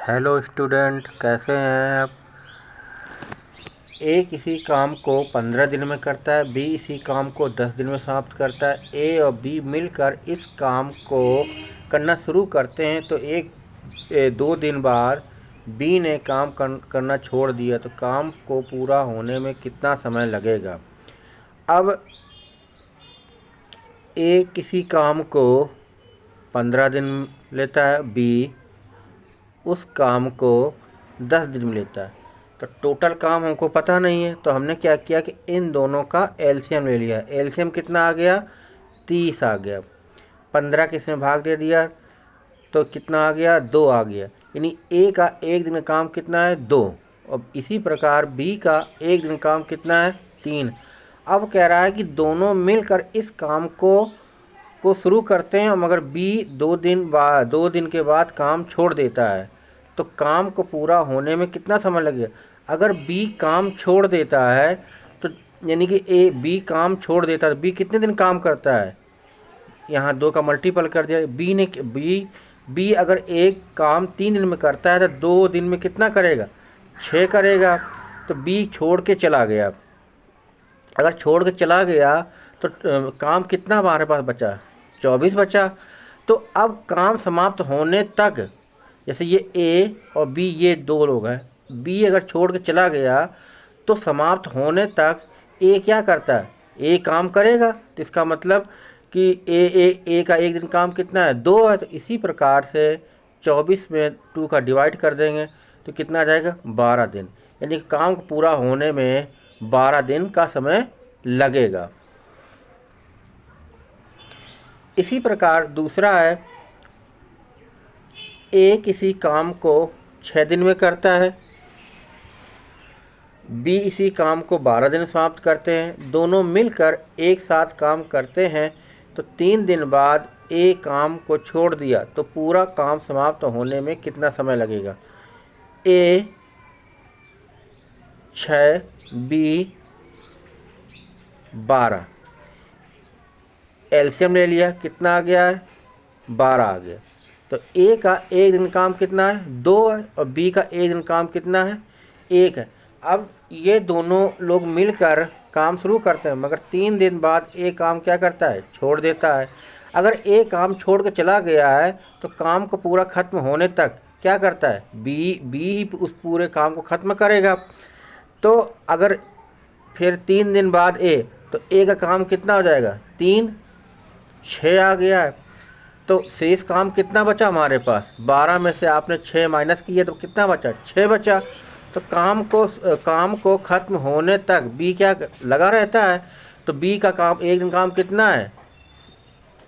Hello student, कैसे हैं आप। ए किसी काम को 15 दिन में करता है, बी इसी काम को 10 दिन में समाप्त करता है। ए और बी मिलकर इस काम को करना शुरू करते हैं तो 2 दिन बाद बी ने काम करना छोड़ दिया तो काम को पूरा होने में कितना समय लगेगा। अब ए किसी काम को 15 दिन लेता है, बी उस काम को 10 दिन में लेता है। तो टोटल काम हमको पता नहीं है, तो हमने क्या किया कि इन दोनों का एलसीएम ले लिया। एलसीएम कितना आ गया, 30 आ गया। 15 के इसमें भाग दे दिया तो कितना आ गया, 2 आ गया। यानी ए का एक दिन का काम कितना है, 2। और इसी प्रकार बी का एक दिन काम कितना है, 3। अब कह रहा है कि दोनों मिलकर इस काम को शुरू करते हैं, मगर बी 2 दिन के बाद काम छोड़ देता है तो काम को पूरा होने में कितना समय लगेगा। अगर बी काम छोड़ देता है तो यानी कि बी काम छोड़ देता है तो बी कितने दिन काम करता है, यहाँ 2 का मल्टीपल कर दिया। बी अगर एक काम 3 दिन में करता है तो 2 दिन में कितना करेगा, 6 करेगा। तो बी छोड़ के चला गया। अगर छोड़ के चला गया तो काम कितना हमारे पास बचा, 24 बचा। तो अब काम समाप्त होने तक, जैसे ये ए और बी ये 2 लोग हैं, बी अगर छोड़ के चला गया तो समाप्त होने तक ए क्या करता है, ए काम करेगा। तो इसका मतलब कि ए का एक दिन काम कितना है, 2 है। तो इसी प्रकार से 24 में 2 का डिवाइड कर देंगे तो कितना आ जाएगा, 12 दिन। यानी काम पूरा होने में 12 दिन का समय लगेगा। इसी प्रकार दूसरा है, ए किसी काम को 6 दिन में करता है, बी इसी काम को 12 दिन समाप्त करते हैं। दोनों मिलकर एक साथ काम करते हैं तो 3 दिन बाद ए काम को छोड़ दिया तो पूरा काम समाप्त होने में कितना समय लगेगा। ए 6, बी 12। एलसीएम ले लिया, कितना आ गया है, 12 आ गया। तो ए का एक दिन काम कितना है, 2 है, और बी का एक दिन काम कितना है, 1 है। अब ये दोनों लोग मिलकर काम शुरू करते हैं, मगर 3 दिन बाद ए काम क्या करता है, छोड़ देता है। अगर ए काम छोड़ के चला गया है तो काम को पूरा ख़त्म होने तक क्या करता है, बी ही उस पूरे काम को ख़त्म करेगा। तो अगर फिर 3 दिन बाद तो ए का काम कितना हो जाएगा, 3, 6 आ गया है। तो शेष काम कितना बचा हमारे पास, 12 में से आपने 6 माइनस किया तो कितना बचा, 6 बचा। तो काम को ख़त्म होने तक बी क्या लगा रहता है। तो बी का काम एक दिन काम कितना है,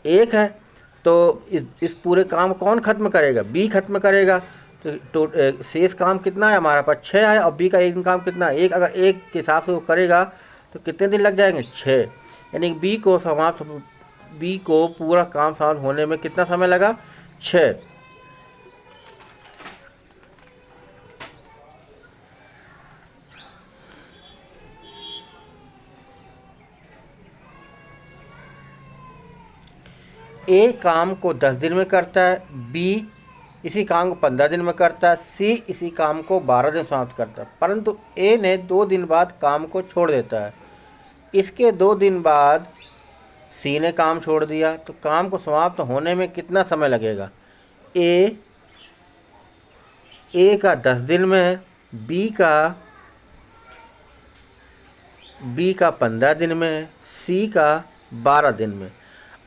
1 है। तो इस पूरे काम को कौन ख़त्म करेगा, बी ख़त्म करेगा। तो शेष काम कितना है हमारे पास, 6 है, और बी का एक दिन काम कितना है, 1। अगर 1 के हिसाब से वो करेगा तो कितने दिन लग जाएंगे, 6। यानी बी को पूरा काम समाप्त होने में कितना समय लगा, 6। ए काम को 10 दिन में करता है, बी इसी काम को 15 दिन में करता है, सी इसी काम को 12 दिन समाप्त करता है। परंतु ए ने 2 दिन बाद काम को छोड़ देता है। इसके 2 दिन बाद सी ने काम छोड़ दिया तो काम को समाप्त होने में कितना समय लगेगा। ए का 10 दिन में है, बी का 15 दिन में है, सी का 12 दिन में।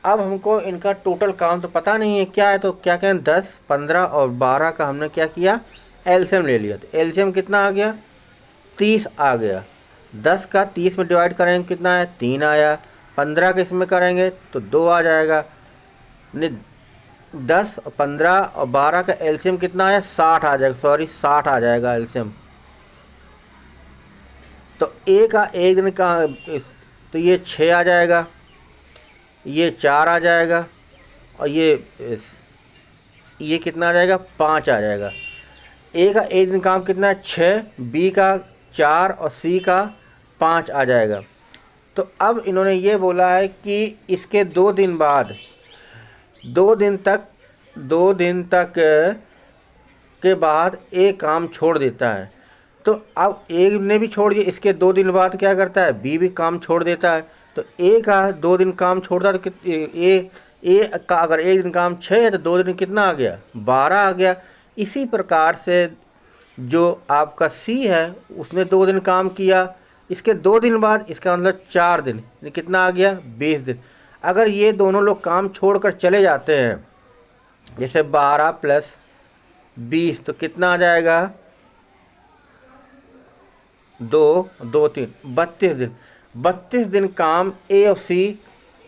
अब हमको इनका टोटल काम तो पता नहीं है क्या है, तो क्या कहें, 10, 15 और 12 का हमने क्या किया, एलसीएम ले लिया। तो एलसीएम कितना आ गया, 30 आ गया। 10 का 30 में डिवाइड करेंगे कितना है, 3 आया। 15 के इसमें करेंगे तो 2 आ जाएगा। 10 और 15 और 12 का एलसीएम कितना आया, 60 आ जाएगा। 60 आ जाएगा एलसीएम। तो ए का एक दिन का तो ये 6 आ जाएगा, ये 4 आ जाएगा, और ये कितना आ जाएगा, 5 आ जाएगा। ए का एक दिन काम कितना है, 6, बी का 4 और सी का 5 आ जाएगा। तो अब इन्होंने ये बोला है कि इसके 2 दिन बाद 2 दिन तक के बाद ए काम छोड़ देता है, तो अब ए ने भी छोड़ दिया, इसके 2 दिन बाद क्या करता है, बी भी काम छोड़ देता है। तो ए का 2 दिन काम छोड़ता है, तो ए का अगर 1 दिन काम 6 है तो 2 दिन कितना आ गया, 12 आ गया। इसी प्रकार से जो आपका सी है उसने 2 दिन काम किया, इसके 2 दिन बाद, इसका मतलब 4 दिन, कितना आ गया, 20 दिन। अगर ये दोनों लोग काम छोड़कर चले जाते हैं, जैसे 12 + 20 तो कितना आ जाएगा, 2 2 3 32 दिन। 32 दिन काम ए और सी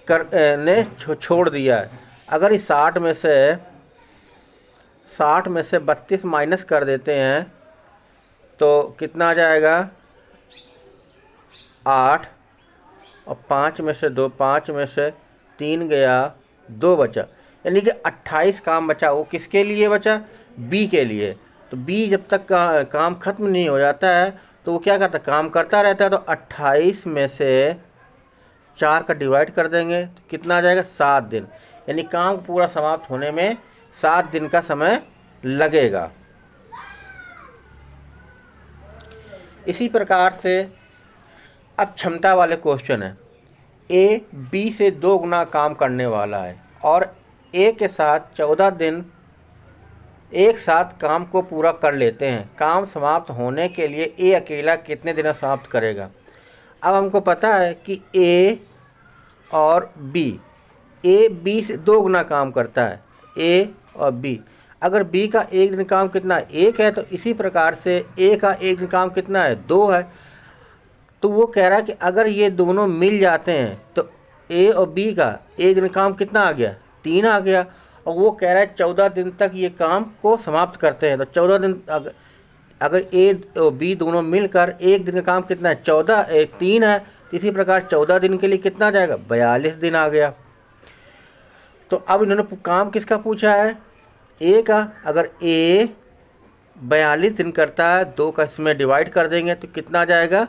ने छोड़ दिया है। अगर इस 60 में से 32 माइनस कर देते हैं तो कितना आ जाएगा, 8, और 5 में से 2, 5 में से 3 गया, 2 बचा, यानी कि 28 काम बचा। वो किसके लिए बचा, बी के लिए। तो बी जब तक काम खत्म नहीं हो जाता है तो वो क्या करता है, काम करता रहता है। तो 28 में से 4 का डिवाइड कर देंगे तो कितना आ जाएगा, 7 दिन, यानी काम पूरा समाप्त होने में 7 दिन का समय लगेगा। इसी प्रकार से अब क्षमता वाले क्वेश्चन है, ए बी से 2 गुना काम करने वाला है और ए के साथ 14 दिन एक साथ काम को पूरा कर लेते हैं। काम समाप्त होने के लिए ए अकेला कितने दिन समाप्त करेगा। अब हमको पता है कि ए और बी, ए बी से 2 गुना काम करता है, ए और बी। अगर बी का 1 दिन काम कितना है, 1 है, तो इसी प्रकार से ए का 1 दिन काम कितना है, 2 है। तो वो कह रहा है कि अगर ये दोनों मिल जाते हैं तो ए और बी का 1 दिन काम कितना आ गया, 3 आ गया। और वो कह रहा है 14 दिन तक ये काम को समाप्त करते हैं। तो 14 दिन अगर ए और बी दोनों मिलकर 1 दिन का काम कितना है, 14, 3 है। इसी प्रकार 14 दिन के लिए कितना जाएगा, 42 दिन आ गया। तो अब इन्होंने काम किसका पूछा है, ए का। अगर ए 42 दिन करता है, 2 का इसमें डिवाइड कर देंगे तो कितना आ जाएगा,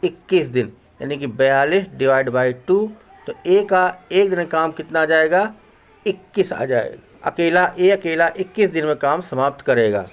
21 दिन, यानी कि 42 डिवाइड बाई 2। तो ए का 1 दिन काम कितना आ जाएगा, 21 आ जाएगा। अकेला 21 दिन में काम समाप्त करेगा।